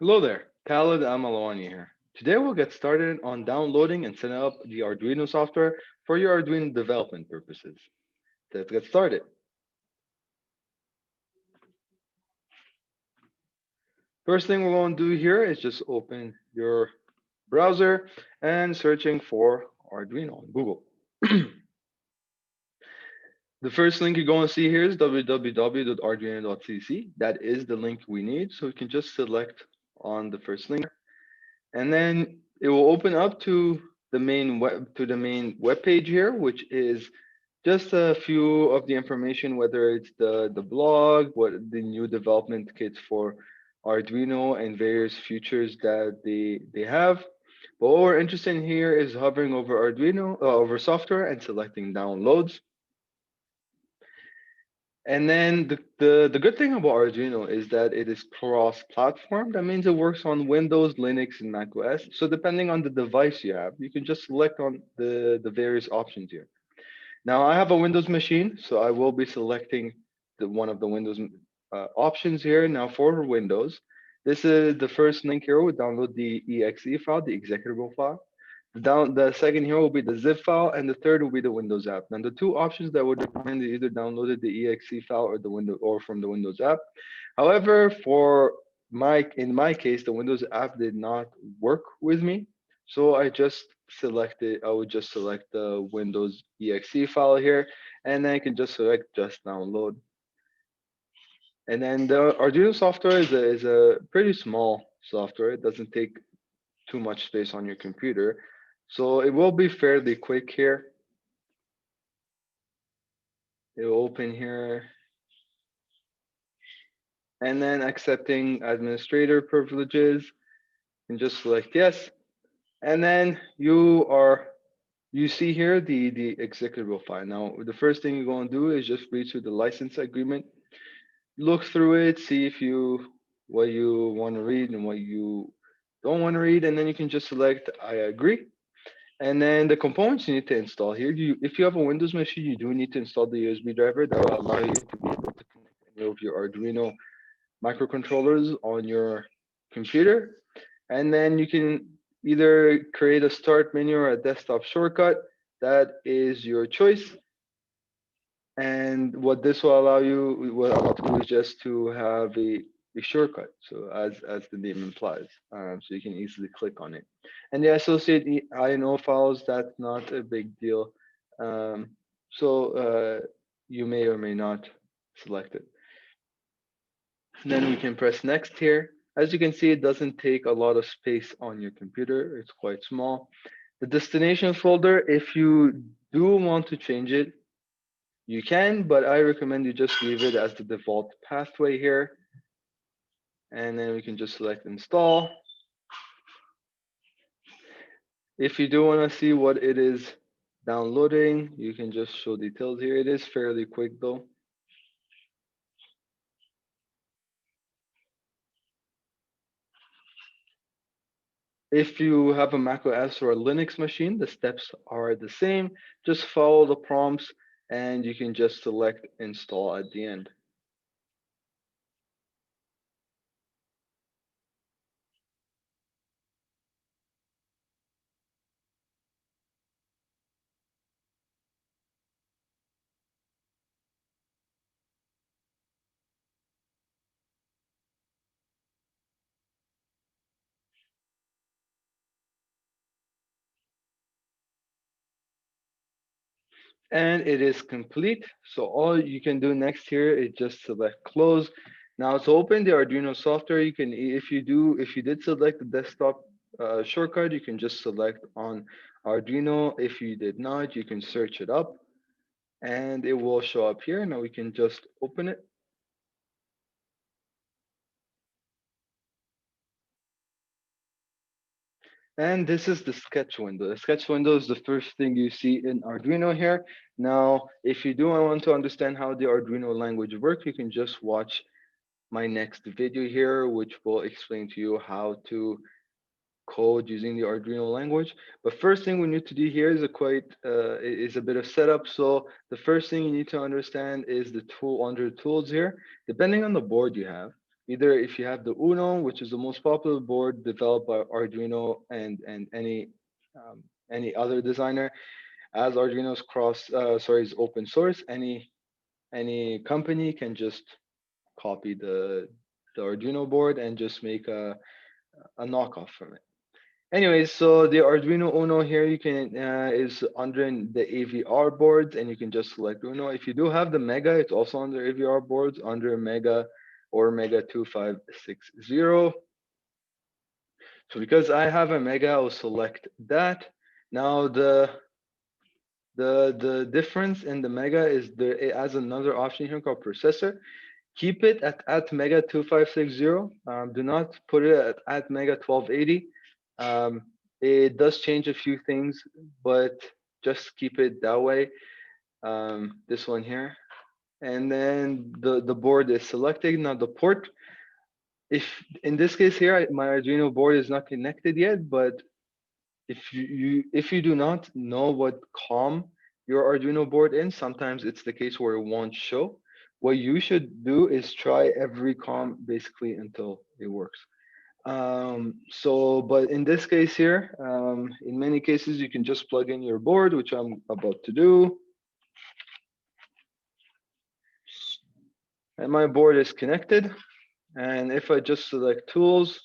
Hello there, Khalid Amalwani here. Today we'll get started on downloading and setting up the Arduino software for your Arduino development purposes. Let's get started. First thing we're going to do here is just open your browser and searching for Arduino on Google. The first link you're going to see here is www.arduino.cc. That is the link we need, so we can just select on the first link, and then it will open up to the main web page here, which is just a few of the information, whether it's the blog, what the new development kits for Arduino and various features that they have. But what we're interested in here is hovering over Arduino, over software and selecting downloads. And then the good thing about Arduino is that it is cross-platform. That means it works on Windows, Linux, and Mac OS. So depending on the device you have, you can just select on the various options here. Now I have a Windows machine, so I will be selecting one of the Windows options here. Now for Windows, this is the first link here. We download the exe file, the executable file. The second here will be the zip file, and the third will be the Windows app. Now the two options that I would recommend is either downloaded the exe file or the window or from the Windows app. However, for in my case, the Windows app did not work with me, so I would just select the Windows exe file here, and then I can just select just download. And then the Arduino software is a pretty small software. It doesn't take too much space on your computer. So it will be fairly quick here. It will open here and then accepting administrator privileges and just select yes. And then you see here the executable file. Now, the first thing you're going to do is just read through the license agreement, look through it, see if you what you want to read and what you don't want to read, and then you can just select I agree. And then the components you need to install here, if you have a Windows machine, you do need to install the USB driver that will allow you to be able to connect any of your Arduino microcontrollers on your computer. And then you can either create a start menu or a desktop shortcut. That is your choice. And what this will allow you, what I'll do is just to have a shortcut. So as the name implies, so you can easily click on it. And the associate INO files, that's not a big deal. So you may or may not select it. Then we can press next here. As you can see, it doesn't take a lot of space on your computer. It's quite small. The destination folder, if you do want to change it, you can, but I recommend you just leave it as the default pathway here. And then we can just select install. If you do want to see what it is downloading, you can just show details here. It is fairly quick though. If you have a Mac OS or a Linux machine, the steps are the same. Just follow the prompts and you can just select install at the end. And it is complete. So all you can do next here is just select close. Now to open the Arduino software, you can, if you did select the desktop shortcut, you can just select on Arduino. If you did not, you can search it up and it will show up here. Now we can just open it. And this is the sketch window. The sketch window is the first thing you see in Arduino here. Now, if you do want to understand how the Arduino language works, you can just watch my next video here, which will explain to you how to code using the Arduino language. But first thing we need to do here is a bit of setup. So the first thing you need to understand is the tool under tools here. Depending on the board you have, Either if you have the Uno, which is the most popular board developed by Arduino and any other designer, as Arduino's is open source, any company can just copy the Arduino board and just make a knockoff from it. Anyways, so the Arduino Uno here you can is under the AVR boards, and you can just select Uno. If you do have the Mega, it's also under AVR boards under Mega or Mega 2560. So because I have a Mega, I'll select that. Now the difference in the Mega is it has another option here called processor. Keep it at Mega 2560. Do not put it at Mega 1280. It does change a few things, but just keep it that way. This one here. And then the board is selected. Now the port, if in this case here, my Arduino board is not connected yet, but if you do not know what COM your Arduino board in, sometimes it's the case where it won't show. What you should do is try every COM basically until it works. But in this case here, in many cases, you can just plug in your board, which I'm about to do. And my board is connected. And if I just select tools,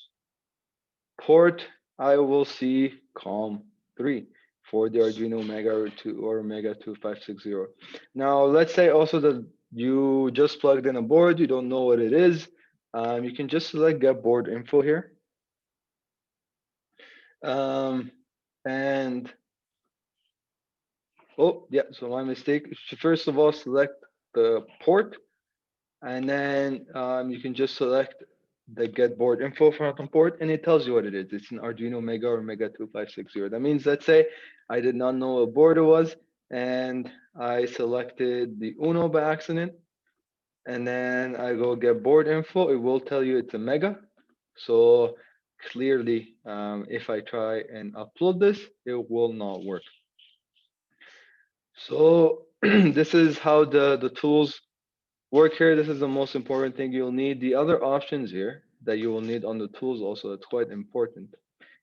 port, I will see COM3 for the Arduino Mega or Mega 2560. Now, let's say also that you just plugged in a board, you don't know what it is. You can just select get board info here. And oh, yeah, so my mistake. First of all, select the port, and then you can just select the get board info from port, and it tells you what it is. It's an Arduino Mega or Mega 2560. That means, let's say I did not know what board it was, and I selected the Uno by accident, and then I go get board info. It will tell you it's a Mega. So clearly, if I try and upload this, it will not work. So this is how the tools work here. This is the most important thing you'll need. The other options here that you will need on the tools also, it's quite important,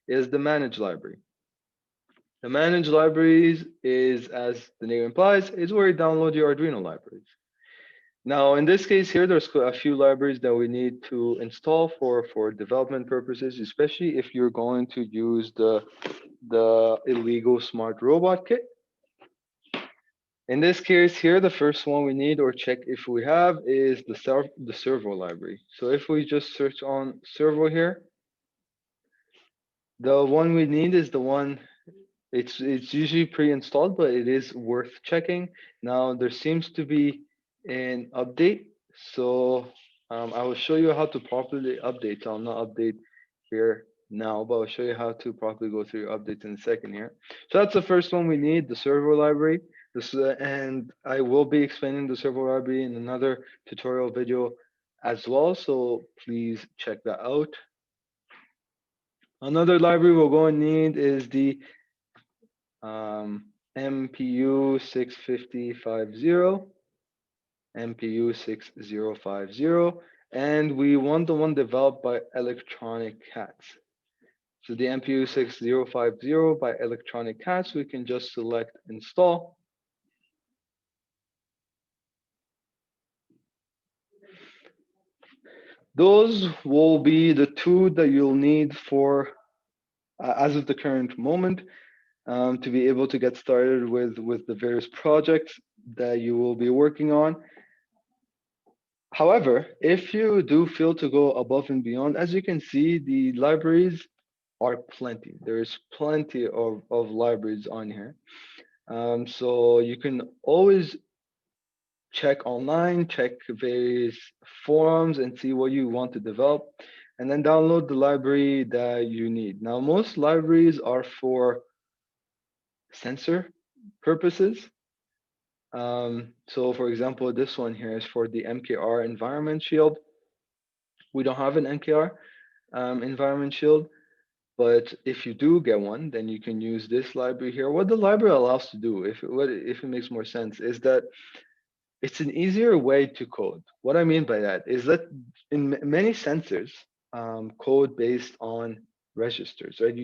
is the manage library. The manage libraries is, as the name implies, is where you download your Arduino libraries. Now, in this case here, there's a few libraries that we need to install for development purposes, especially if you're going to use the illegal smart robot kit. In this case here, the first one we need or check if we have is the servo library. So if we just search on servo here, the one we need is the one, it's usually pre-installed, but it is worth checking. Now there seems to be an update. So I will show you how to properly update. So I'll not update here now, but I'll show you how to properly go through your updates in a second here. So that's the first one we need, the servo library. And I will be explaining the servo library in another tutorial video as well. So please check that out. Another library we're going to need is the MPU 65050, MPU 6050, and we want the one developed by Electronic Cats. So the MPU 6050 by Electronic Cats, we can just select install. Those will be the two that you'll need for, as of the current moment, to be able to get started with the various projects that you will be working on. However, if you do feel to go above and beyond, as you can see, the libraries are plenty. There's plenty of libraries on here. So you can always check online, check various forums and see what you want to develop, and then download the library that you need. Now, most libraries are for sensor purposes. So for example, this one here is for the MKR environment shield. We don't have an MKR environment shield, but if you do get one, then you can use this library here. What the library allows to do, if it makes more sense, is that It's an easier way to code. What I mean by that is that in many sensors, code based on registers, right?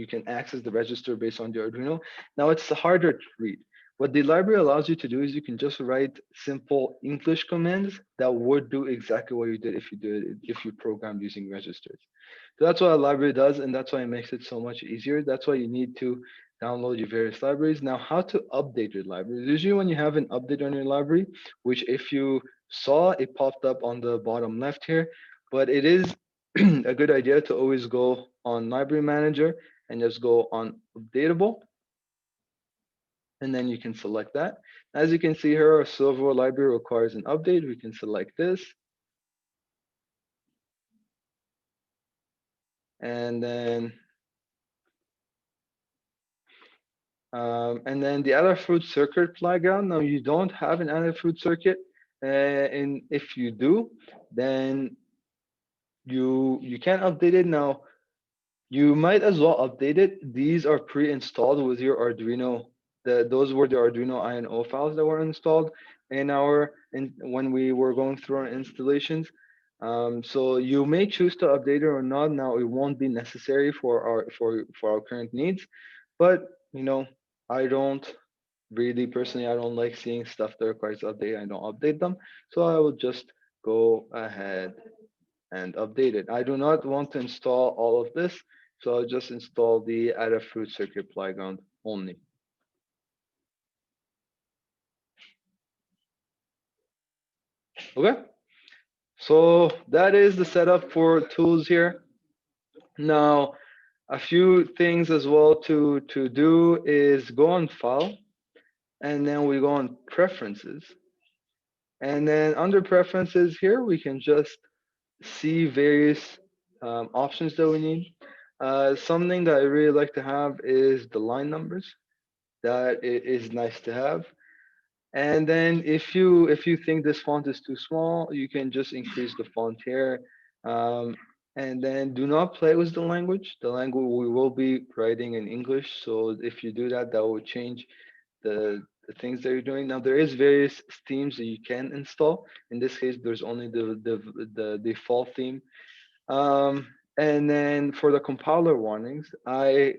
You can access the register based on the Arduino. Now it's harder to read. What the library allows you to do is you can just write simple English commands that would do exactly what you did if you programmed using registers. So that's what a library does, and that's why it makes it so much easier. That's why you need to download your various libraries. Now, how to update your libraries? Usually, when you have an update on your library, which if you saw, it popped up on the bottom left here, but it is a good idea to always go on Library Manager and just go on Updatable, and then you can select that. As you can see here, our Silver library requires an update. We can select this, and then the Adafruit circuit playground. Now you don't have an Adafruit circuit, and if you do, then you can update it. Now you might as well update it. These are pre-installed with your Arduino. Those were the Arduino INO files that were installed when we were going through our installations. So you may choose to update it or not. Now it won't be necessary for our current needs, but you know I don't really personally I don't like seeing stuff that requires update. I don't update them, so I will just go ahead and update it. I do not want to install all of this, so I'll just install the Adafruit circuit playground only. Okay, so that is the setup for tools here. Now, a few things as well to do is go on File, and then we go on Preferences, and then under Preferences here we can just see various options that we need. Something that I really like to have is the line numbers. That is nice to have. And then if you think this font is too small, you can just increase the font here. Um, and then do not play with the language. The language we will be writing in English. So if you do that, that will change the things that you're doing. Now there is various themes that you can install. In this case, there's only the default theme. And then for the compiler warnings, I,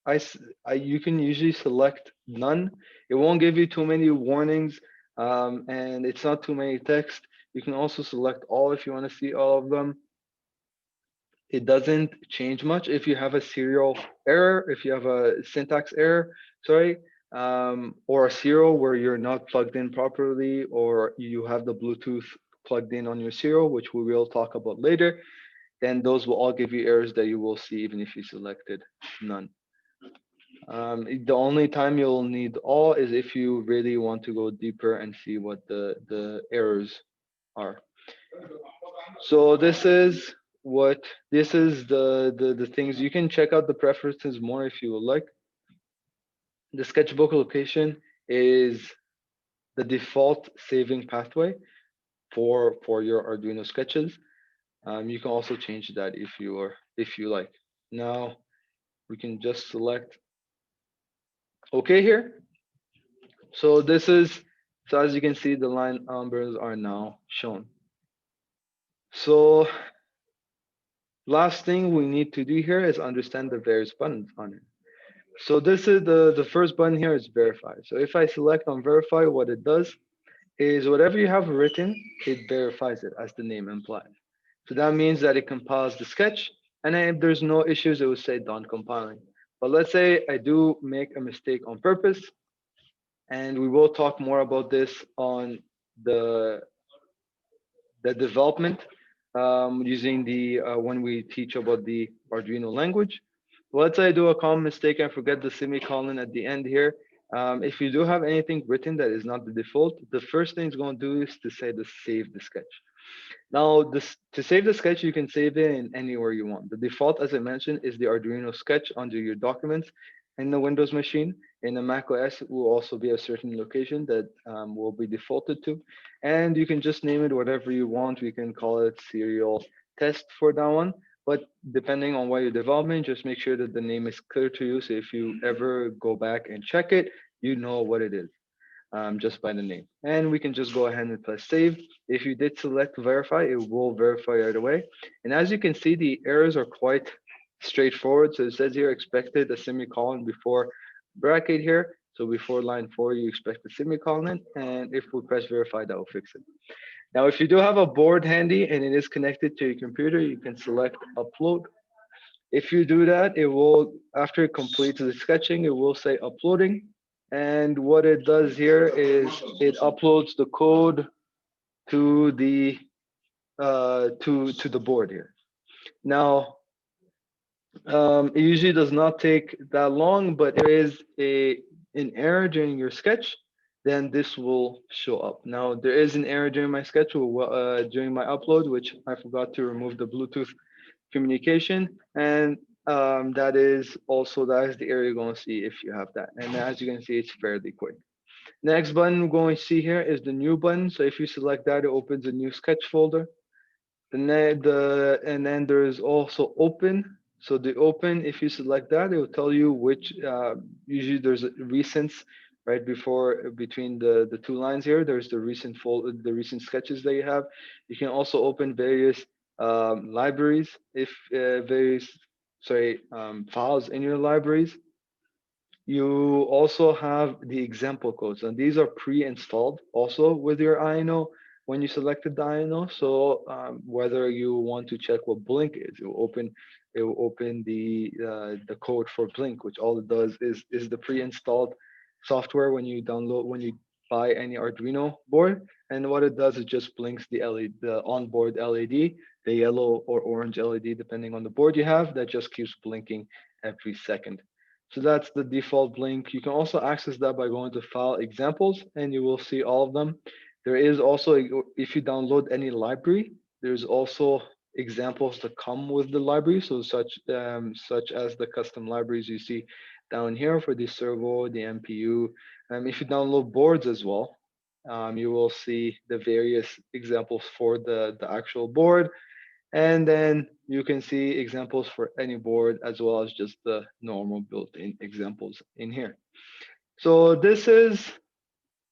s- you can usually select none. It won't give you too many warnings, and it's not too many text. You can also select all if you want to see all of them. It doesn't change much if you have a serial error, if you have a syntax error, sorry, or a serial where you're not plugged in properly, or you have the Bluetooth plugged in on your serial, which we will talk about later. Then those will all give you errors that you will see even if you selected none. The only time you'll need all is if you really want to go deeper and see what the errors are. So this is the things you can check out the preferences more if you would like. The sketchbook location is the default saving pathway for your Arduino sketches. You can also change that if you like. Now we can just select OK here. So as you can see, the line numbers are now shown. So last thing we need to do here is understand the various buttons on it. So this is the first button here is verify. So if I select on verify, what it does is whatever you have written, it verifies it as the name implies. So that means that it compiles the sketch, and then if there's no issues, it will say done compiling. But let's say I do make a mistake on purpose, and we will talk more about this on the the development using the when we teach about the Arduino language. Let's say I do a common mistake and forget the semicolon at the end here. If you do have anything written that is not the default, the first thing it's going to do is to say to save the sketch. Now, to save the sketch, you can save it in anywhere you want. The default, as I mentioned, is the Arduino sketch under your documents in the Windows machine. In the Mac OS, it will also be a certain location that will be defaulted to. And you can just name it whatever you want. We can call it serial test for that one. But depending on what you're developing, just make sure that the name is clear to you. So if you ever go back and check it, you know what it is. just by the name. And we can just go ahead and press save. If you did select verify, it will verify right away. And as you can see, the errors are quite straightforward. So it says here expected a semicolon before bracket here. So before line 4, you expect a semicolon. And if we press verify, that will fix it. Now, if you do have a board handy and it is connected to your computer, you can select upload. If you do that, it will, after it completes the sketching, it will say uploading. And what it does here is it uploads the code to the to the board here. Now, it usually does not take that long, but there is a an error during your sketch, then this will show up. Now, there is an error during my sketch, during my upload, which I forgot to remove the Bluetooth communication, and that is the area you're going to see if you have that. And as you can see, it's fairly quick. Next button we're going to see here is the new button. So if you select that, it opens a new sketch folder. And then there is also open. So the open, if you select that, it will tell you which. Usually there's a recents right before between the two lines here. There's the recent sketches that you have. You can also open various libraries if various files in your libraries. You also have the example codes, and these are pre-installed also with your INO when you selected the INO. So whether you want to check what Blink is, it will open the code for Blink, which all it does is the pre-installed software when you buy any Arduino board, and what it does is just blinks the LED, the onboard LED, the yellow or orange LED, depending on the board you have, that just keeps blinking every second. So that's the default blink. You can also access that by going to File Examples, and you will see all of them. There is also, if you download any library, there's also examples that come with the library. So such as the custom libraries you see down here for the servo, the MPU. If you download boards as well, you will see the various examples for the actual board, and then you can see examples for any board as well as just the normal built-in examples in here. So this is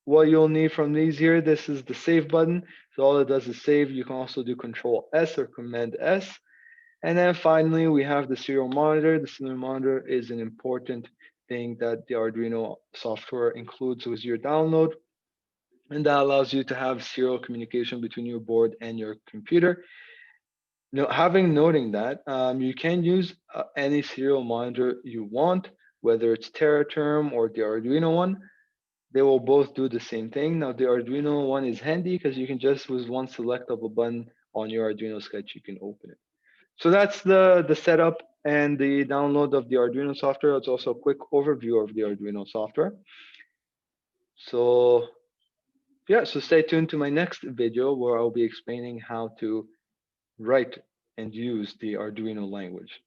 what you'll need from these here. This is the save button. So all it does is save. You can also do Control S or Command S. And then finally, we have the serial monitor. The serial monitor is an important thing that the Arduino software includes with your download. And that allows you to have serial communication between your board and your computer. No, having noting that, you can use any serial monitor you want, whether it's TerraTerm or the Arduino one. They will both do the same thing. Now, the Arduino one is handy because you can just with one select of a button on your Arduino sketch, you can open it. So that's the setup and the download of the Arduino software. It's also a quick overview of the Arduino software. So yeah, so stay tuned to my next video where I'll be explaining how to write and use the Arduino language.